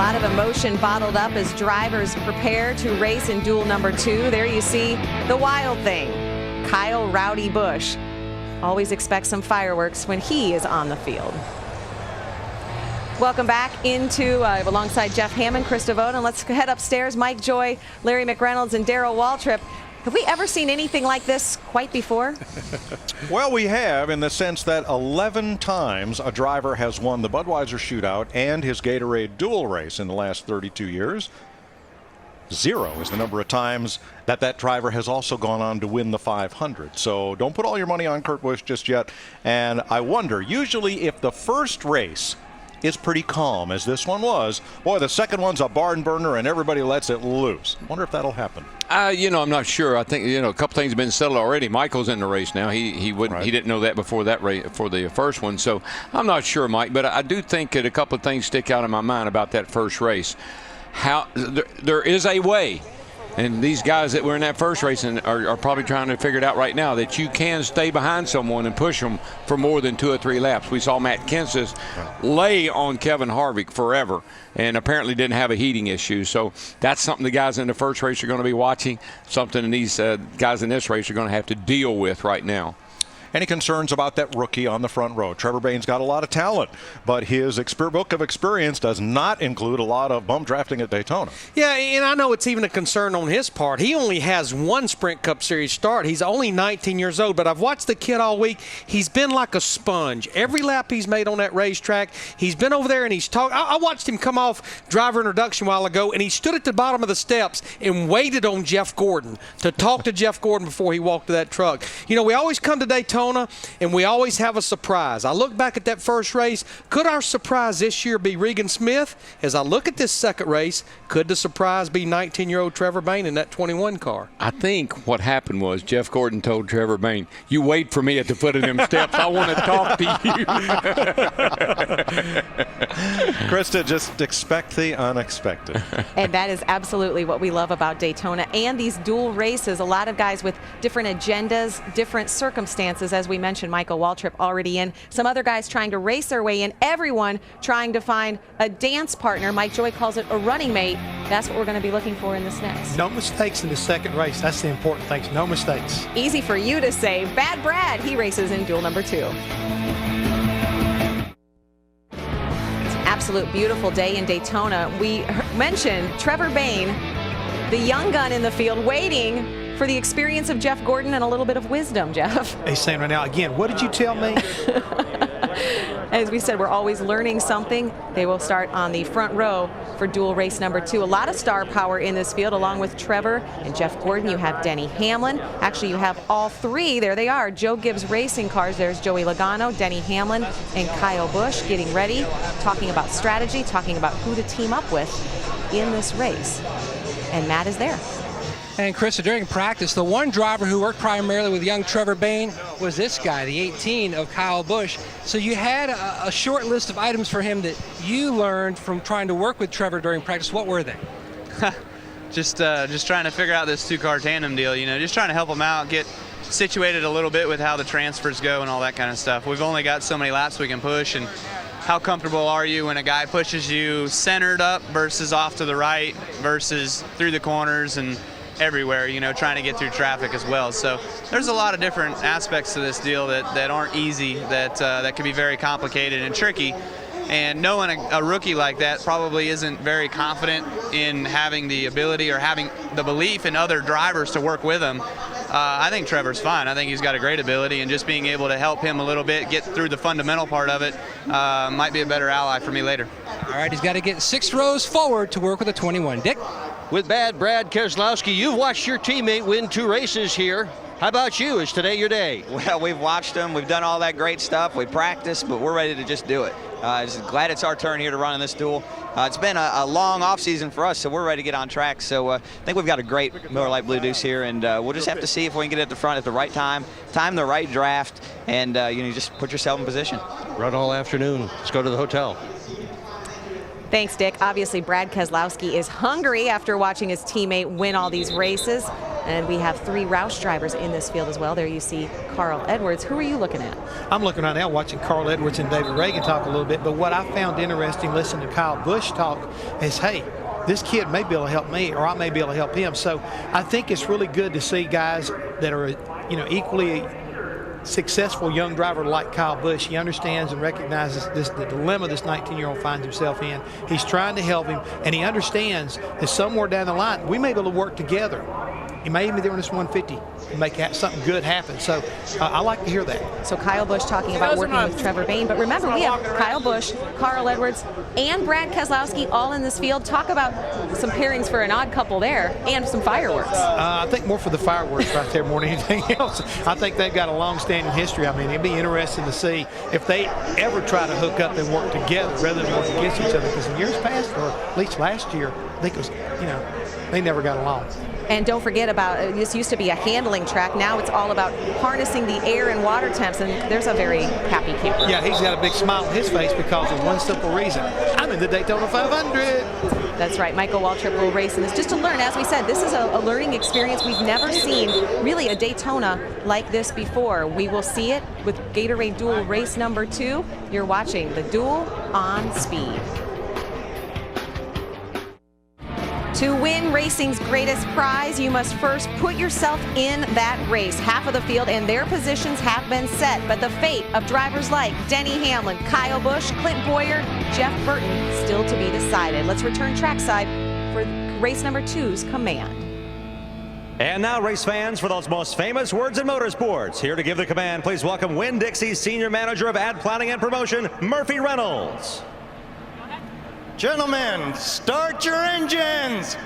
lot of emotion bottled up as drivers prepare to race in duel number 2. There you see the wild thing, Kyle Rowdy Busch. Always expect some fireworks when he is on the field. Welcome back into alongside Jeff Hammond, Chris DeVoe, and let's head upstairs. Mike Joy, Larry McReynolds, and Darrell Waltrip. Have we ever seen anything like this quite before? Well, we have, in the sense that 11 times a driver has won the Budweiser Shootout and his Gatorade Duel race in the last 32 years. 0 is the number of times that driver has also gone on to win the 500. So don't put all your money on Kurt Busch just yet. And I wonder, usually if the first race is pretty calm, as this one was, boy, the second one's a barn burner and everybody lets it loose. Wonder if that'll happen. I'm not sure. I think a couple things have been settled already. Michael's in the race now. He didn't know that before that race, for the first one. So I'm not sure, Mike, but I do think that a couple of things stick out in my mind about that first race. There is a way. And these guys that were in that first race are probably trying to figure it out right now, that you can stay behind someone and push them for more than 2 or 3 laps. We saw Matt Kenseth lay on Kevin Harvick forever and apparently didn't have a heating issue. So that's something the guys in the first race are going to be watching, something these guys in this race are going to have to deal with right now. Any concerns about that rookie on the front row? Trevor Bayne's got a lot of talent, but his book of experience does not include a lot of bum drafting at Daytona. Yeah, and I know it's even a concern on his part. He only has 1 Sprint Cup Series start. He's only 19 years old, but I've watched the kid all week. He's been like a sponge. Every lap he's made on that racetrack, he's been over there and he's talked. I watched him come off driver introduction a while ago, and he stood at the bottom of the steps and waited on Jeff Gordon to talk to Jeff Gordon before he walked to that truck. You know, we always come to Daytona and we always have a surprise. I look back at that first race. Could our surprise this year be Regan Smith? As I look at this second race, could the surprise be 19-year-old Trevor Bayne in that 21 car? I think what happened was Jeff Gordon told Trevor Bayne, "You wait for me at the foot of them steps. I want to talk to you." Krista, just expect the unexpected. And that is absolutely what we love about Daytona and these dual races. A lot of guys with different agendas, different circumstances. As we mentioned, Michael Waltrip already in. Some other guys trying to race their way in. Everyone trying to find a dance partner. Mike Joy calls it a running mate. That's what we're going to be looking for in this next. No mistakes in the second race. That's the important thing. No mistakes. Easy for you to say. Bad Brad, he races in duel number 2. It's an absolute beautiful day in Daytona. We mentioned Trevor Bayne, the young gun in the field, waiting for the experience of Jeff Gordon and a little bit of wisdom, Jeff. He's saying right now, again, what did you tell me? As we said, we're always learning something. They will start on the front row for dual race number 2. A lot of star power in this field, along with Trevor and Jeff Gordon. You have Denny Hamlin. Actually, you have all 3. There they are. Joe Gibbs Racing Cars. There's Joey Logano, Denny Hamlin, and Kyle Busch getting ready, talking about strategy, talking about who to team up with in this race. And Matt is there. And Chris, during practice, the one driver who worked primarily with young Trevor Bayne was this guy, the 18 of Kyle Busch. So you had a short list of items for him that you learned from trying to work with Trevor during practice. What were they? Just trying to figure out this 2-car tandem deal, just trying to help him out, get situated a little bit with how the transfers go and all that kind of stuff. We've only got so many laps we can push, and how comfortable are you when a guy pushes you centered up versus off to the right versus through the corners and everywhere, trying to get through traffic as well. So there's a lot of different aspects to this deal that aren't easy, that can be very complicated and tricky. And knowing a rookie like that probably isn't very confident in having the ability or having the belief in other drivers to work with him. I think Trevor's fine. I think he's got a great ability, and just being able to help him a little bit, get through the fundamental part of it, might be a better ally for me later. All right, he's got to get 6 rows forward to work with a 21. Dick? With Bad Brad Keselowski, you've watched your teammate win 2 races here. How about you? Is today your day? Well, we've watched them. We've done all that great stuff. We practiced, but we're ready to just do it. Just glad it's our turn here to run in this duel. It's been a long offseason for us, so we're ready to get on track. So I think we've got a great Miller Lite Blue Deuce here, and we'll just have to see if we can get at the front at the right time the right draft, and just put yourself in position. Run all afternoon. Let's go to the hotel. Thanks, Dick. Obviously, Brad Keselowski is hungry after watching his teammate win all these races. And we have 3 Roush drivers in this field as well. There you see Carl Edwards. Who are you looking at? I'm looking right now watching Carl Edwards and David Reagan talk a little bit, but what I found interesting listening to Kyle Busch talk is, hey, this kid may be able to help me, or I may be able to help him. So I think it's really good to see guys that are, equally successful young driver like Kyle Busch. He understands and recognizes the dilemma this 19-year-old finds himself in. He's trying to help him, and he understands that somewhere down the line, we may be able to work together. He may even be there in this 150 and make something good happen. So I like to hear that. So Kyle Busch talking about working with Trevor Bayne. But remember, we have Kyle Busch, Carl Edwards, and Brad Keselowski all in this field. Talk about some pairings for an odd couple there and some fireworks. I think more for the fireworks right there more than anything else. I think they've got a long-standing history. I mean, it'd be interesting to see if they ever try to hook up and work together rather than work against each other. Because in years past, or at least last year, I think it was, they never got along. And don't forget about, this used to be a handling track. Now it's all about harnessing the air and water temps, and there's a very happy camper. Yeah, he's got a big smile on his face because of one simple reason. I'm in the Daytona 500. That's right. Michael Waltrip will race in this just to learn. As we said, this is a learning experience. We've never seen really a Daytona like this before. We will see it with Gatorade Duel race number 2. You're watching the Duel on Speed. To win racing's greatest prize, you must first put yourself in that race. Half of the field and their positions have been set, but the fate of drivers like Denny Hamlin, Kyle Busch, Clint Boyer, Jeff Burton still to be decided. Let's return trackside for race number 2's command. And now, race fans, for those most famous words in motorsports, here to give the command, please welcome Winn-Dixie's Senior Manager of Ad Planning and Promotion, Murphy Reynolds. Gentlemen, start your engines!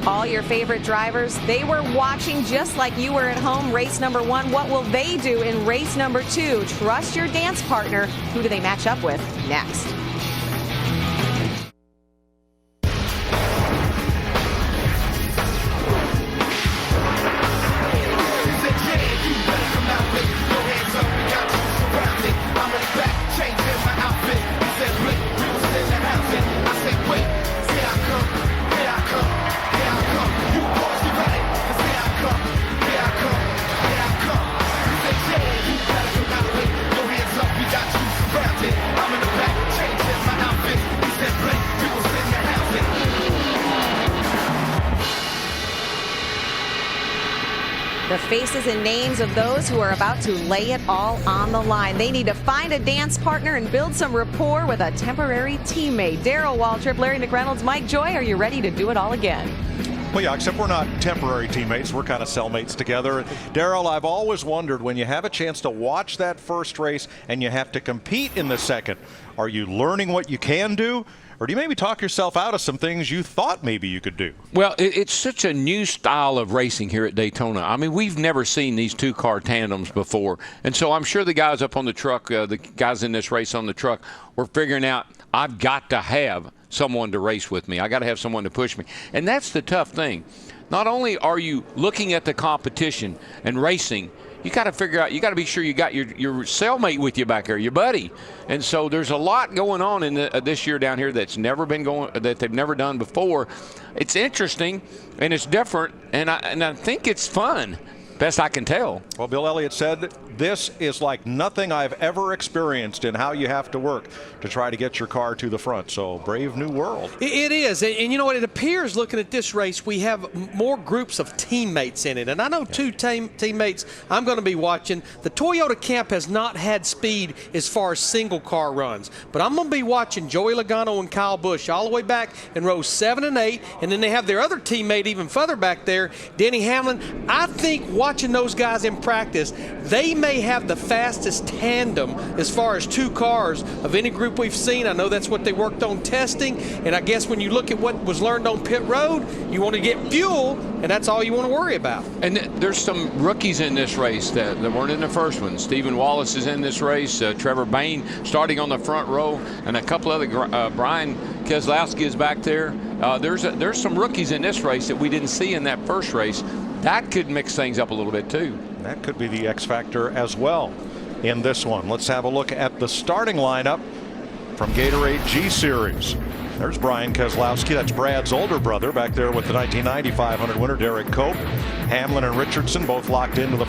All your favorite drivers, they were watching just like you were at home. Race number 1, what will they do in race number 2? Trust your dance partner. Who do they match up with next? The faces and names of those who are about to lay it all on the line. They need to find a dance partner and build some rapport with a temporary teammate. Darrell Waltrip, Larry McReynolds, Mike Joy, are you ready to do it all again? Well, yeah, except we're not temporary teammates. We're kind of cellmates together. Darrell, I've always wondered, when you have a chance to watch that first race and you have to compete in the second, are you learning what you can do? Or do you maybe talk yourself out of some things you thought maybe you could do? Well, it's such a new style of racing here at Daytona. I mean, we've never seen these 2-car tandems before. And so I'm sure the guys up on the truck, the guys in this race on the truck, were figuring out, I've got to have someone to race with me. I got to have someone to push me. And that's the tough thing. Not only are you looking at the competition and racing, you got to figure out, you got to be sure you got your cellmate with you back there, your buddy. And so there's a lot going on in this year down here that's never been that they've never done before. It's interesting and it's different, and I think it's fun. Best I can tell. Well, Bill Elliott said this is like nothing I've ever experienced in how you have to work to try to get your car to the front. So brave new world. It is. And you know what? It appears, looking at this race, we have more groups of teammates in it. And I know 2 teammates I'm going to be watching. The Toyota camp has not had speed as far as single car runs. But I'm going to be watching Joey Logano and Kyle Busch all the way back in rows 7 and 8. And then they have their other teammate even further back there, Denny Hamlin. I think watching those guys in practice, they may have the fastest tandem as far as 2 cars of any group we've seen. I know that's what they worked on testing, and I guess when you look at what was learned on pit road, you want to get fuel, and that's all you want to worry about. And there's some rookies in this race that weren't in the first one. Stephen Wallace is in this race, Trevor Bayne starting on the front row, and a couple other, Brian Keselowski is back there. There's some rookies in this race that we didn't see in that first race. That could mix things up a little bit too. That could be the X factor as well in this one. Let's have a look at the starting lineup from Gatorade G Series. There's Brian Keselowski. That's Brad's older brother back there with the 1990 500 winner Derek Cope. Hamlin and Richardson both locked into the